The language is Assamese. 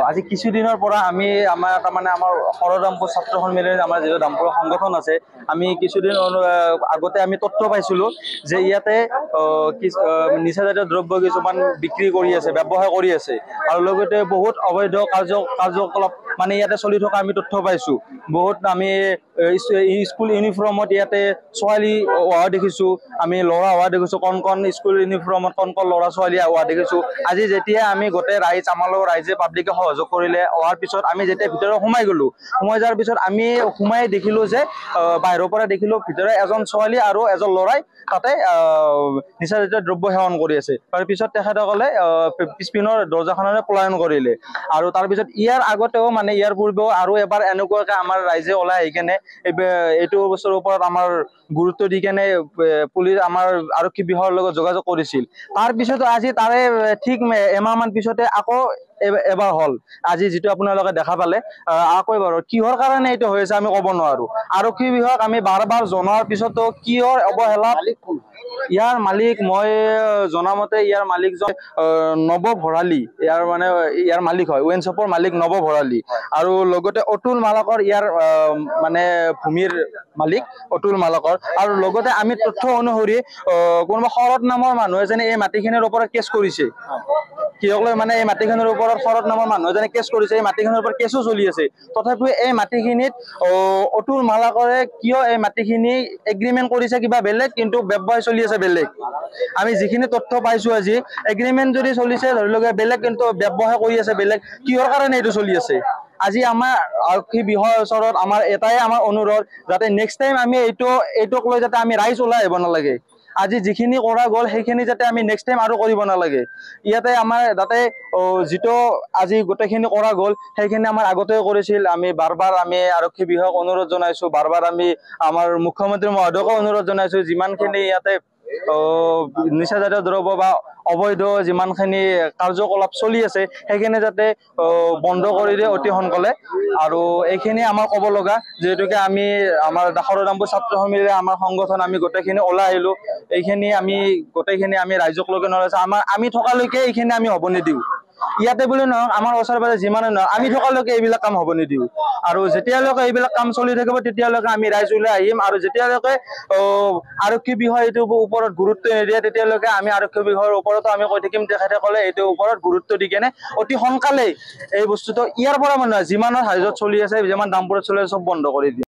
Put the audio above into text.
আজি কিছুদিনৰ পৰা আমি আমাৰ সৰদামপুৰ ছাত্ৰ সন্মিলন আমাৰ যিটো দামপুৰ সংগঠন আছে আমি কিছুদিন আগতে আমি তথ্য পাইছিলোঁ যে ইয়াতে নিচাজাতীয় দ্ৰব্য কিছুমান বিক্ৰী কৰি আছে, ব্যৱসায় কৰি আছে আৰু লগতে বহুত অবৈধ কাৰ্যকলাপ মানে ইয়াতে চলি থকা আমি তথ্য পাইছোঁ। বহুত আমি স্কুল ইউনিফৰ্মত ইয়াতে ছোৱালী অহা দেখিছোঁ, আমি ল'ৰা অহা দেখিছোঁ, কণ স্কুল ইউনিফৰ্মত কণ ল'ৰা ছোৱালী অহা দেখিছোঁ। আজি যেতিয়া আমি গোটেই আমাৰ লগত ৰাইজে পাব্লিকে সহযোগ কৰিলে, অহাৰ পিছত আমি যেতিয়া ভিতৰত সোমাই গ'লোঁ, সোমাই যোৱাৰ পিছত আমি সোমাই দেখিলোঁ যে বাহিৰৰ পৰা দেখিলোঁ ভিতৰত এজন ছোৱালী আৰু এজন ল'ৰাই তাতে নিচাজাতীয় দ্ৰব্য সেৱন কৰি আছে। তাৰপিছত তেখেতসকলে পিছপিনৰ দৰ্জাখনেৰে পলায়ন কৰিলে আৰু তাৰপিছত ইয়াৰ আগতেও মানে ইয়াৰ পূৰ্বেও আৰু এবাৰ এনেকুৱাকৈ আমাৰ ৰাইজে ওলাই আহি কেনে এইটো বস্তুৰ ওপৰত আমাৰ গুৰুত্ব দি কেনে পুলিচ আমাৰ আৰক্ষী বিভাগৰ লগত যোগাযোগ কৰিছিল। তাৰপিছতো আজি তাৰে ঠিক এমাহমান পিছতে আকৌ এবাৰ হ'ল। আজি যিটো আপোনালোকে দেখা পালে আকৌ এবাৰ কিহৰ কাৰণে এইটো হৈ আছে আমি ক'ব নোৱাৰোঁ। আৰক্ষী বিভাগ আমি বাৰ জনোৱাৰ পিছতো কিহৰ অৱহেলা, ইয়াৰ মালিক মই জনামতে ইয়াৰ মালিকজন নৱ ভৰালী, ইয়াৰ মালিক হয়, ৱেইন শ্বপৰ মালিক নৱ ভৰালী আৰু লগতে অতুল মালাকৰ ইয়াৰ মানে ভূমিৰ মালিক অতুল মালাকৰ। আৰু লগতে আমি তথ্য অনুসৰি কোনোবা শৰৎ নামৰ মানুহ এজনে এই মাটিখিনিৰ ওপৰত কেছ কৰিছে। কিহক লৈ মানে এই মাটিখিনিৰ ওপৰত শৰৎ নামৰ মানুহ এজনে কেছ কৰিছে, এই মাটিখিনিৰ ওপৰত কেছো চলি আছে। তথাপিও এই মাটিখিনিত অতুল মালাকৰে কিয় এই মাটিখিনি এগ্ৰিমেণ্ট কৰিছে কিবা বেলেগ, কিন্তু ব্যৱসায় চলি আছে বেলেগ। আমি যিখিনি তথ্য পাইছোঁ আজি, এগ্ৰিমেণ্ট যদি চলিছে ধৰি লওক বেলেগ, কিন্তু ব্যৱসায় কৰি আছে বেলেগ। কিহৰ কাৰণে এইটো চলি আছে? আজি আমাৰ আৰক্ষী বিভাগৰ ওচৰত আমাৰ এটাই অনুৰোধ, যাতে নেক্সট টাইম আমি এইটোক লৈ যাতে আমি ৰাইজ ওলাই আহিব নালাগে। আজি যিখিনি কৰা গ'ল সেইখিনি যাতে আমি নেক্সট টাইম আৰু কৰিব নালাগে। ইয়াতে আমাৰ তাতে যিটো আজি গোটেইখিনি কৰা গ'ল সেইখিনি আমাৰ আগতেও কৰিছিল। আমি বাৰ আমি আৰক্ষী বিভাগক অনুৰোধ জনাইছোঁ, বাৰ আমি আমাৰ মুখ্যমন্ত্ৰী মহোদয়কো অনুৰোধ জনাইছোঁ, যিমানখিনি ইয়াতে নিচাজাতীয় দ্ৰব্য বা অবৈধ যিমানখিনি কাৰ্যকলাপ চলি আছে সেইখিনি যাতে বন্ধ কৰি দিয়ে অতি সোনকালে। আৰু এইখিনি আমাৰ ক'ব লগা, যিহেতুকে আমি আমাৰ সৰদামপুৰ ছাত্ৰ সন্মিলনে আমাৰ সংগঠন আমি গোটেইখিনি ওলাই আহিলোঁ। এইখিনি আমি গোটেইখিনি আমি ৰাইজক লৈকে নলাইছোঁ, আমি থকালৈকে এইখিনি আমি হ'ব নিদিওঁ। ইয়াতে বুলি নহওক, আমাৰ ওচৰে পাজৰে যিমানে নহওক, আমি থকালৈকে এইবিলাক কাম হ'ব নিদিওঁ। আৰু যেতিয়ালৈকে এইবিলাক কাম চলি থাকিব তেতিয়ালৈকে আমি ৰাইজ ওলাই আহিম। আৰু যেতিয়ালৈকে আৰক্ষী বিভাগে এইটোৰ ওপৰত গুৰুত্ব নিদিয়ে তেতিয়ালৈকে আমি আৰক্ষী বিভাগৰ ওপৰতো আমি কৈ থাকিম, তেখেতসকলে এইটোৰ ওপৰত গুৰুত্ব দি কেনে অতি সোনকালেই এই বস্তুটো ইয়াৰ পৰা মানে যিমানৰ হাজত চলি আছে, যিমান দামবোৰত চলি আছে, চব বন্ধ কৰি দিয়ে।